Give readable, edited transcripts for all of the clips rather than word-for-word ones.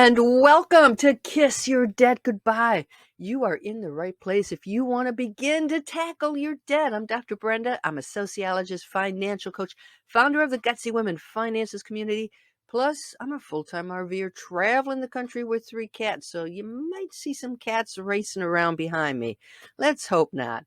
And welcome to Kiss Your Debt Goodbye. You are in the right place if you want to begin to tackle your debt. I'm Dr. Brenda. I'm a sociologist, financial coach, founder of the Gutsy Women Finances community. Plus, I'm a full-time RVer traveling the country with 3 cats, so you might see some cats racing around behind me. Let's hope not.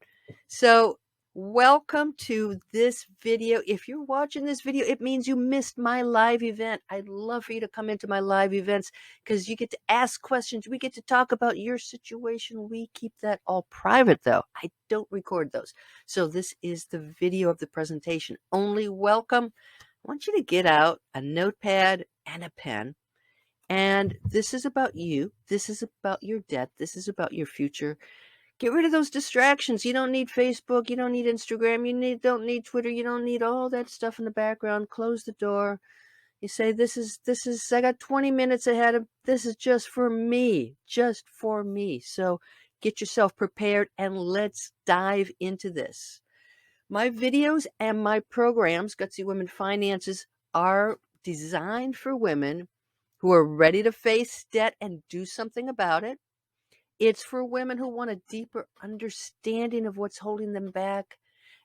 So, welcome to this video. If you're watching this video, it means you missed my live event. I'd love for you to come into my live events because you get to ask questions. We get to talk about your situation. We keep that all private, though. I don't record those. So this is the video of the presentation only. Welcome. I want you to get out a notepad and a pen. And this is about you. This is about your debt. This is about your future. Get rid of those distractions. You don't need Facebook. You don't need Instagram. Don't need Twitter. You don't need all that stuff in the background. Close the door. You say, this is, I got 20 minutes ahead of, this is just for me. So get yourself prepared and let's dive into this. My videos and my programs, Gutsy Women Finances, are designed for women who are ready to face debt and do something about it. It's for women who want a deeper understanding of what's holding them back.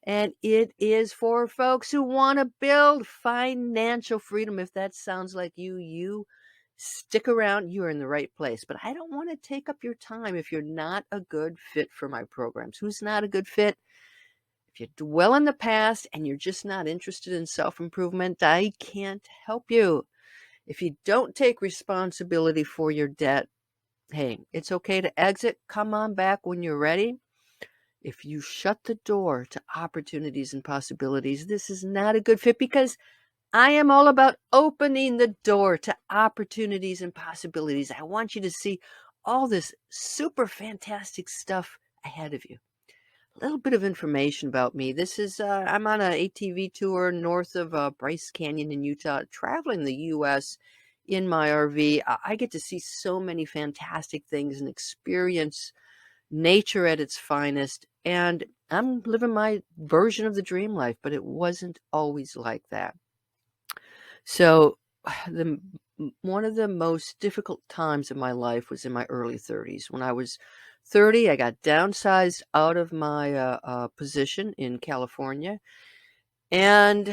And it is for folks who want to build financial freedom. If that sounds like you stick around. You're in the right place. But I don't want to take up your time if you're not a good fit for my programs. Who's not a good fit? If you dwell in the past and you're just not interested in self-improvement, I can't help you. If you don't take responsibility for your debt, hey, it's okay to exit. Come on back when you're ready. If you shut the door to opportunities and possibilities, this is not a good fit because I am all about opening the door to opportunities and possibilities. I want you to see all this super fantastic stuff ahead of you. A little bit of information about me. This is, I'm on an ATV tour north of Bryce Canyon in Utah, traveling the U.S. in my RV. I get to see so many fantastic things and experience nature at its finest. And I'm living my version of the dream life, but it wasn't always like that. So one of the most difficult times of my life was in my early 30s. When I was 30, I got downsized out of my position in California, and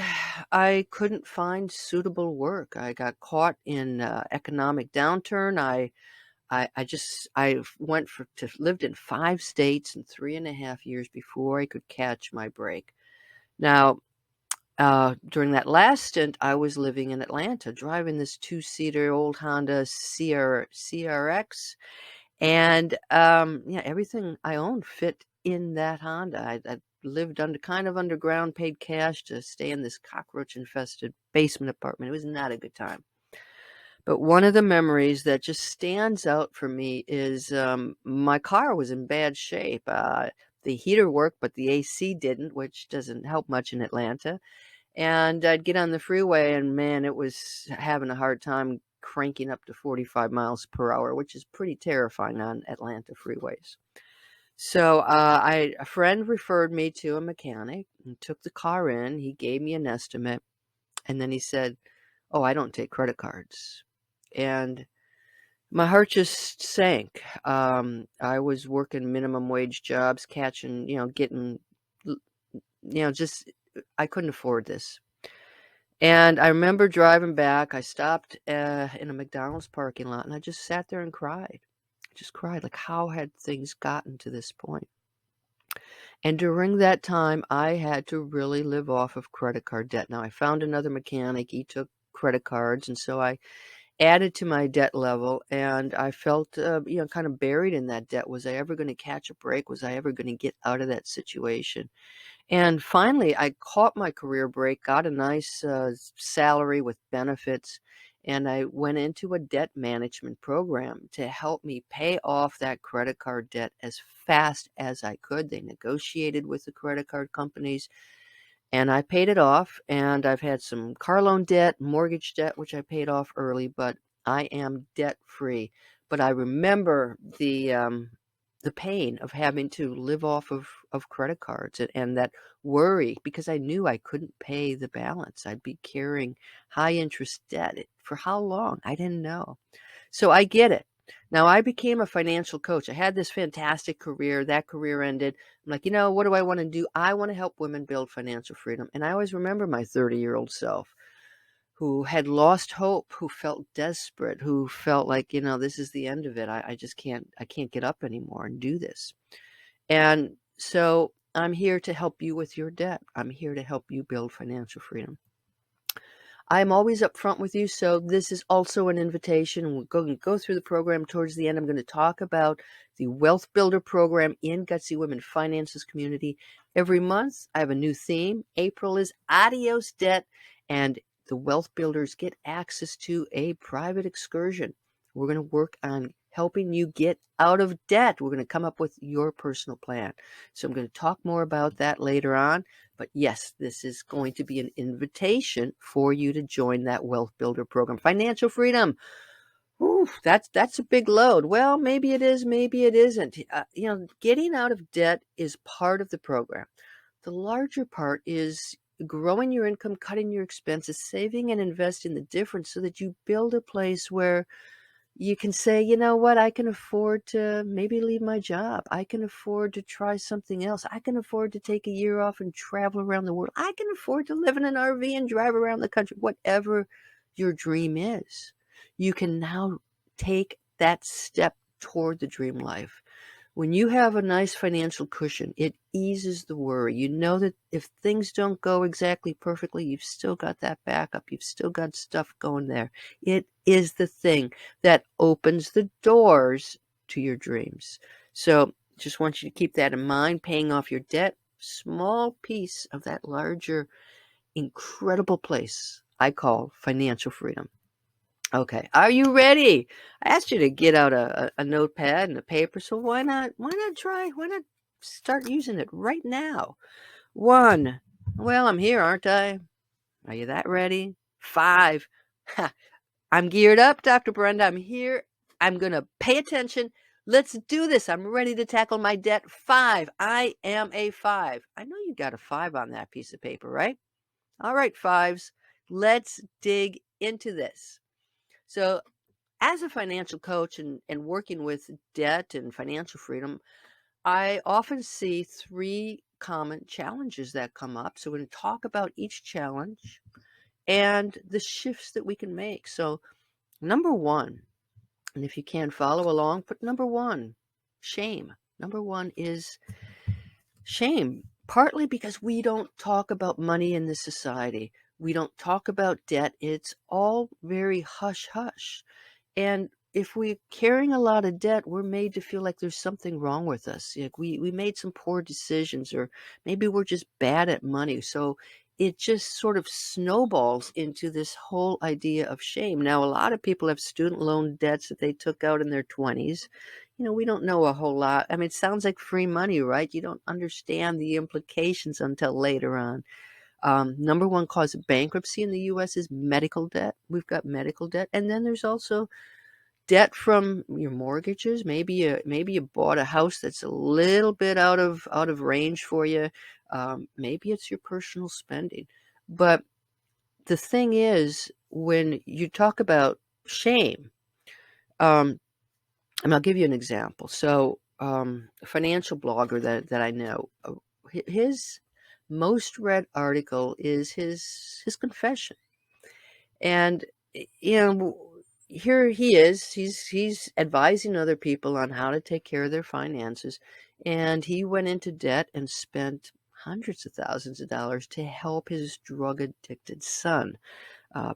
I couldn't find suitable work. I got caught in economic downturn. I lived in 5 states in 3.5 years before I could catch my break. Now, during that last stint, I was living in Atlanta, driving this 2-seater old Honda CRX, and everything I owned fit in that Honda. I lived underground, paid cash to stay in this cockroach-infested basement apartment. It was not a good time. But one of the memories that just stands out for me is my car was in bad shape. The heater worked, but the AC didn't, which doesn't help much in Atlanta. And I'd get on the freeway, and man, it was having a hard time cranking up to 45 miles per hour, which is pretty terrifying on Atlanta freeways. So a friend referred me to a mechanic and took the car in. He gave me an estimate, and then he said, "Oh, I don't take credit cards." And my heart just sank. I was working minimum wage jobs, catching, getting, just, I couldn't afford this. And I remember driving back. I stopped in a McDonald's parking lot, and I just sat there and cried. I just cried, like, how had things gotten to this point? And during that time, I had to really live off of credit card debt. Now, I found another mechanic. He took credit cards, and so I added to my debt level, and I felt, kind of buried in that debt. Was I ever going to catch a break? Was I ever going to get out of that situation? And finally, I caught my career break, got a nice salary with benefits, and I went into a debt management program to help me pay off that credit card debt as fast as I could. They negotiated with the credit card companies, and I paid it off. And I've had some car loan debt, mortgage debt, which I paid off early, but I am debt free. But I remember the pain of having to live off of credit cards and that worry, because I knew I couldn't pay the balance. I'd be carrying high interest debt for how long? I didn't know. So I get it. Now I became a financial coach. I had this fantastic career. That career ended. I'm like, what do I want to do? I want to help women build financial freedom. And I always remember my 30-year-old self who had lost hope, who felt desperate, who felt like, this is the end of it. I just I can't get up anymore and do this. And so I'm here to help you with your debt. I'm here to help you build financial freedom. I'm always upfront with you, so this is also an invitation. And we'll go through the program towards the end. I'm going to talk about the Wealth Builder program in Gutsy Women Finances community. Every month, I have a new theme. April is Adios Debt, and the Wealth Builders get access to a private excursion. We're going to work on helping you get out of debt. We're going to come up with your personal plan. So I'm going to talk more about that later on. But yes, this is going to be an invitation for you to join that Wealth Builder program. Financial freedom. Ooh, that's a big load. Well, maybe it is, maybe it isn't. Getting out of debt is part of the program. The larger part is growing your income, cutting your expenses, saving and investing the difference so that you build a place where you can say, you know what, I can afford to maybe leave my job. I can afford to try something else. I can afford to take a year off and travel around the world. I can afford to live in an RV and drive around the country. Whatever your dream is, you can now take that step toward the dream life. When you have a nice financial cushion, it eases the worry. You know that if things don't go exactly perfectly, you've still got that backup. You've still got stuff going there. It is the thing that opens the doors to your dreams. So just want you to keep that in mind. Paying off your debt, small piece of that larger, incredible place I call financial freedom. Okay, are you ready? I asked you to get out a notepad and a paper, so why not start using it right now? 1, well, I'm here, aren't I? Are you that ready? 5, ha, I'm geared up, Dr. Brenda. I'm here. I'm going to pay attention. Let's do this. I'm ready to tackle my debt. 5, I am a 5. I know you got a 5 on that piece of paper, right? All right, 5s, let's dig into this. So as a financial coach and working with debt and financial freedom, I often see 3 common challenges that come up. So we're going to talk about each challenge and the shifts that we can make. So number 1, and if you can't follow along, put number 1, shame. Number 1 is shame, partly because we don't talk about money in this society. We don't talk about debt. It's all very hush hush. And if we're carrying a lot of debt, we're made to feel like there's something wrong with us. Like we made some poor decisions, or maybe we're just bad at money. So it just sort of snowballs into this whole idea of shame. Now, a lot of people have student loan debts that they took out in their 20s. We don't know a whole lot. I mean, it sounds like free money, right? You don't understand the implications until later on. Number 1 cause of bankruptcy in the U.S. is medical debt. We've got medical debt. And then there's also debt from your mortgages. Maybe you bought a house that's a little bit out of range for you. Maybe it's your personal spending. But the thing is, when you talk about shame, and I'll give you an example. So, a financial blogger that I know, his most read article is his confession. And you know, here he is. He's advising other people on how to take care of their finances, and he went into debt and spent hundreds of thousands of dollars to help his drug addicted son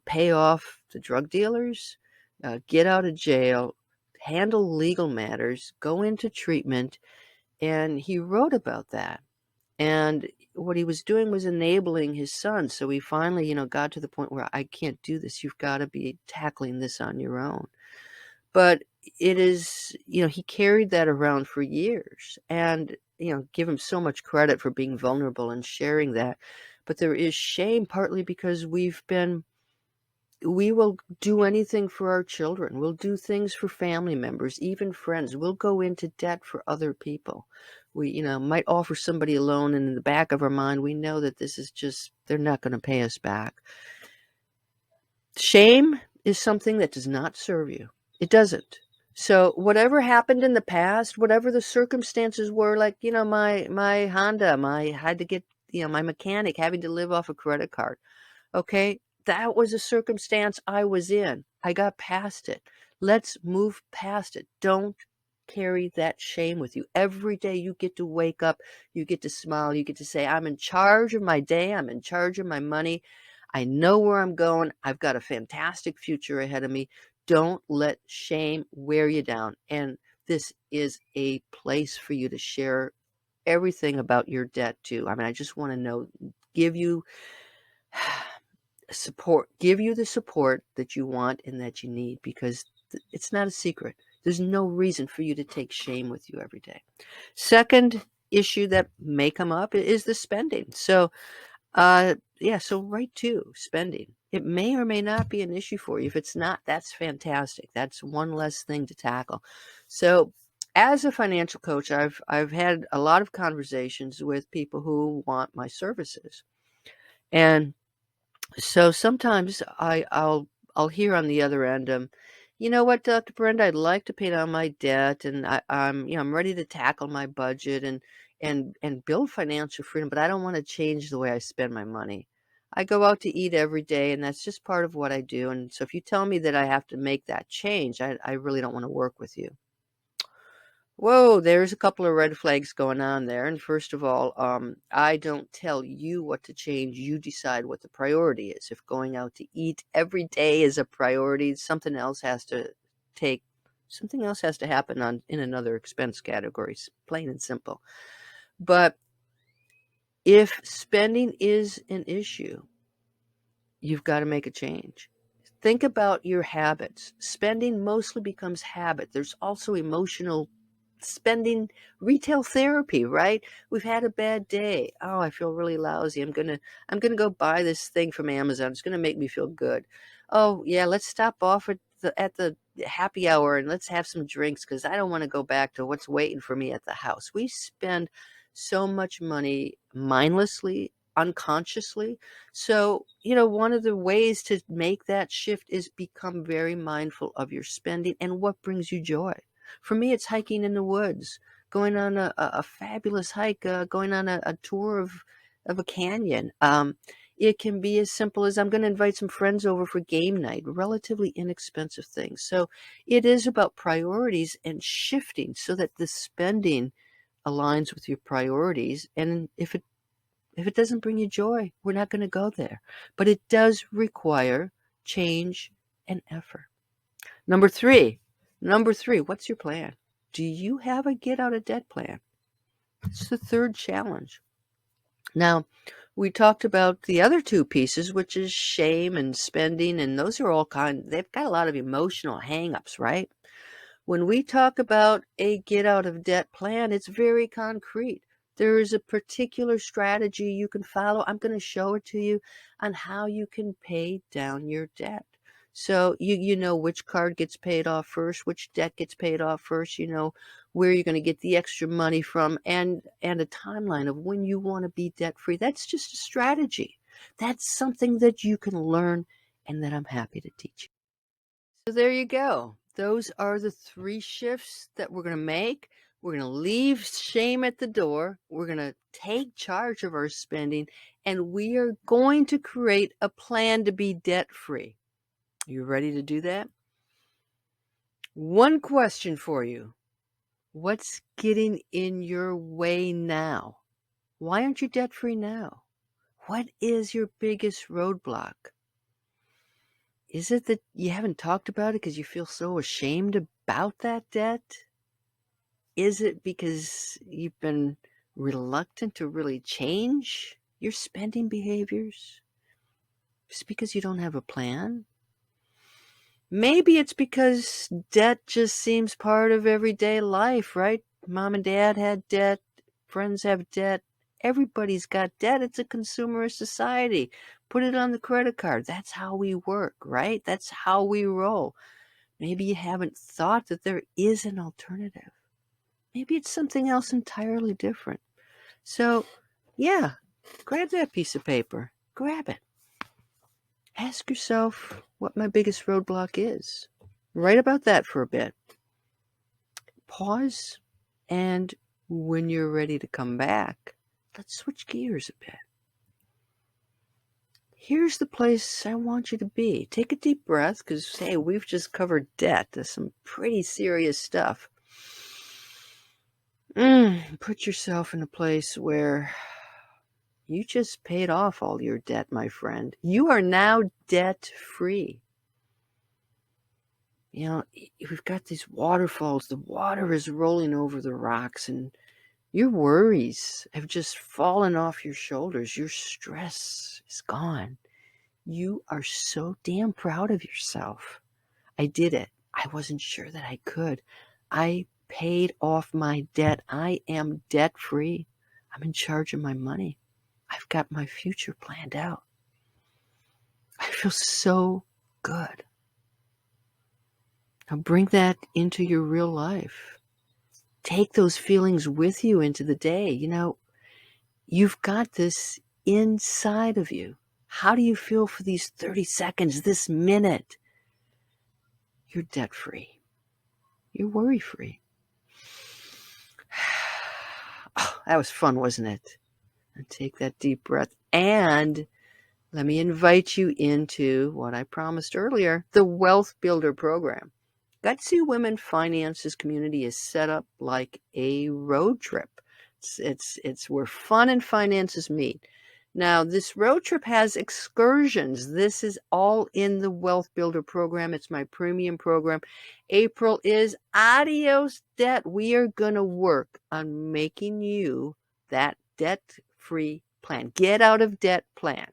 pay off the drug dealers, get out of jail, handle legal matters, go into treatment, and he wrote about that. And what he was doing was enabling his son. So he finally, got to the point where I can't do this. You've got to be tackling this on your own. But it is, he carried that around for years, and, give him so much credit for being vulnerable and sharing that. But there is shame, partly because we will do anything for our children. We'll do things for family members, even friends. We'll go into debt for other people. We, might offer somebody a loan, and in the back of our mind, we know that this is just, they're not going to pay us back. Shame is something that does not serve you. It doesn't. So whatever happened in the past, whatever the circumstances were, like, my Honda, my had to get, my mechanic having to live off a credit card. Okay, that was a circumstance I was in. I got past it. Let's move past it. Don't carry that shame with you. Every day you get to wake up, you get to smile, you get to say, I'm in charge of my day, I'm in charge of my money. I know where I'm going. I've got a fantastic future ahead of me. Don't let shame wear you down. And this is a place for you to share everything about your debt too. I mean, I just want to know, give you give you the support that you want and that you need, because it's not a secret. There's no reason for you to take shame with you every day. Second issue that may come up is the spending. So, yeah, so right to spending. It may or may not be an issue for you. If it's not, that's fantastic. That's one less thing to tackle. So, as a financial coach, I've had a lot of conversations with people who want my services. And so sometimes I'll hear on the other end, you know what, Dr. Brenda, I'd like to pay down my debt, and I'm ready to tackle my budget and build financial freedom, but I don't want to change the way I spend my money. I go out to eat every day, and that's just part of what I do. And so if you tell me that I have to make that change, I really don't want to work with you. Whoa, there's a couple of red flags going on there. And first of all, I don't tell you what to change. You decide what the priority is. If going out to eat every day is a priority, take something else has to happen in another expense category, plain and simple. But if spending is an issue, you've got to make a change. Think about your habits. Spending mostly becomes habit. There's also emotional spending, retail therapy, right? We've had a bad day. Oh, I feel really lousy. I'm gonna go buy this thing from Amazon. It's gonna make me feel good. Oh yeah, let's stop off at the happy hour and let's have some drinks, because I don't want to go back to what's waiting for me at the house. We spend so much money mindlessly, unconsciously. So, one of the ways to make that shift is become very mindful of your spending and what brings you joy. For me, it's hiking in the woods, going on a fabulous hike, going on a tour of a canyon. It can be as simple as, I'm going to invite some friends over for game night, relatively inexpensive things. So it is about priorities and shifting so that the spending aligns with your priorities. And if it doesn't bring you joy, we're not going to go there. But it does require change and effort. Number three, what's your plan? Do you have a get out of debt plan? It's the third challenge. Now, we talked about the other two pieces, which is shame and spending, and those are they've got a lot of emotional hangups, right? When we talk about a get out of debt plan, it's very concrete. There is a particular strategy you can follow. I'm going to show it to you on how you can pay down your debt. So you know which card gets paid off first, which debt gets paid off first, where you're going to get the extra money from, and a timeline of when you want to be debt free. That's just a strategy. That's something that you can learn and that I'm happy to teach you. So there you go. Those are the three shifts that we're going to make. We're going to leave shame at the door. We're going to take charge of our spending, and we are going to create a plan to be debt free. You ready to do that? One question for you. What's getting in your way now? Why aren't you debt free now? What is your biggest roadblock? Is it that you haven't talked about it because you feel so ashamed about that debt? Is it because you've been reluctant to really change your spending behaviors? Is it because you don't have a plan? Maybe it's because debt just seems part of everyday life, right? Mom and dad had debt, friends have debt, everybody's got debt. It's a consumerist society. Put it on the credit card. That's how we work, right? That's how we roll. Maybe you haven't thought that there is an alternative. Maybe it's something else entirely different. So, yeah, grab that piece of paper. Grab it. Ask yourself what my biggest roadblock is. Write about that for a bit. Pause, and when you're ready to come back, let's switch gears a bit. Here's the place I want you to be. Take a deep breath, because, hey, we've just covered debt. That's some pretty serious stuff. Put yourself in a place where you just paid off all your debt, my friend. You are now debt-free. You know, we've got these waterfalls. The water is rolling over the rocks, and your worries have just fallen off your shoulders. Your stress is gone. You are so damn proud of yourself. I did it. I wasn't sure that I could. I paid off my debt. I am debt-free. I'm in charge of my money. I've got my future planned out. I feel so good. Now bring that into your real life. Take those feelings with you into the day. You know, you've got this inside of you. How do you feel for these 30 seconds, this minute? You're debt-free. You're worry-free. Oh, that was fun, wasn't it? And take that deep breath. And let me invite you into what I promised earlier, the Wealth Builder program. Gutsy Women Finances community is set up like a road trip. It's where fun and finances meet. Now, this road trip has excursions. This is all in the Wealth Builder program. It's my premium program. April is adios debt. We are going to work on making you that debt-free plan. Get out of debt plan.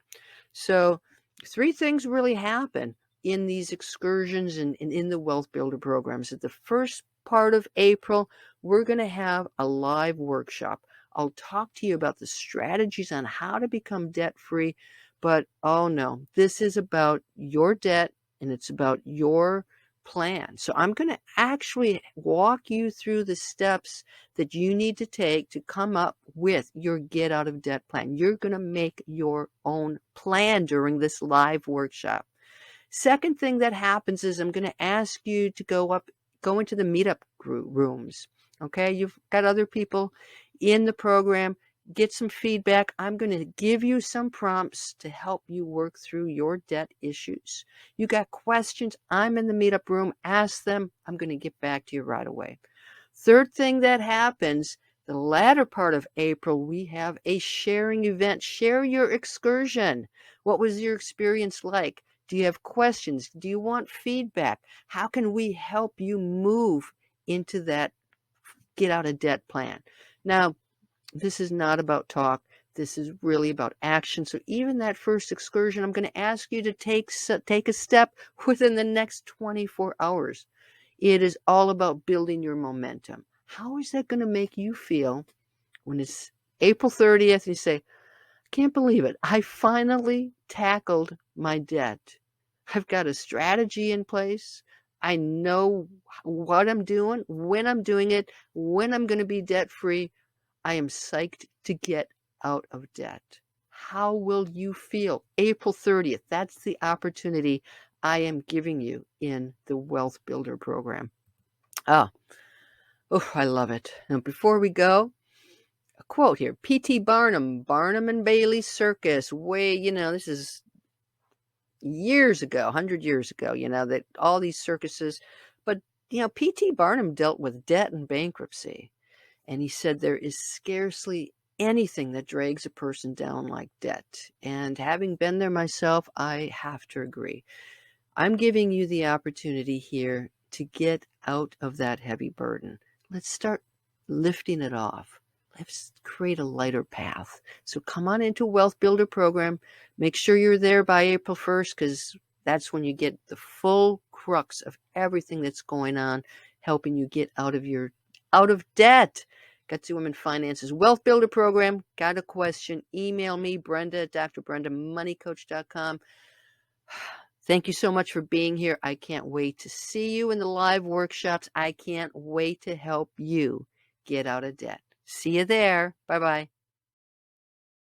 So 3 things really happen in these excursions and in the Wealth Builder programs. At the first part of April, we're going to have a live workshop. I'll talk to you about the strategies on how to become debt-free, but oh no, this is about your debt and it's about your plan. So I'm going to actually walk you through the steps that you need to take to come up with your get out of debt plan. You're going to make your own plan during this live workshop. Second thing that happens is I'm going to ask you to go into the meetup rooms. Okay, you've got other people in the program. Get some feedback. I'm going to give you some prompts to help you work through your debt issues. You got questions? I'm in the meetup room. Ask them. I'm going to get back to you right away. Third thing that happens, the latter part of April, we have a sharing event. Share your excursion. What was your experience like? Do you have questions? Do you want feedback? How can we help you move into that get out of debt plan? Now, this is not about talk. This is really about action. So even that first excursion, I'm going to ask you to take a step within the next 24 hours. It is all about building your momentum. How is that going to make you feel when it's April 30th and you say, can't believe it. I finally tackled my debt. I've got a strategy in place. I know what I'm doing, when I'm doing it, when I'm going to be debt free. I am psyched to get out of debt. How will you feel? April 30th. That's the opportunity I am giving you in the Wealth Builder program. Oh, I love it. Now, before we go, a quote here. P.T. Barnum, Barnum and Bailey Circus. This is years ago, 100 years ago, that all these circuses. But, P.T. Barnum dealt with debt and bankruptcy. And he said there is scarcely anything that drags a person down like debt. And having been there myself, I have to agree. I'm giving you the opportunity here to get out of that heavy burden. Let's start lifting it off. Let's create a lighter path. So come on into Wealth Builder program. Make sure you're there by April 1st, because that's when you get the full crux of everything that's going on, helping you get out of debt. Gutsy Women Finances Wealth Builder program. Got a question? Email me, Brenda at drbrendamoneycoach.com. Thank you so much for being here. I can't wait to see you in the live workshops. I can't wait to help you get out of debt. See you there. Bye-bye.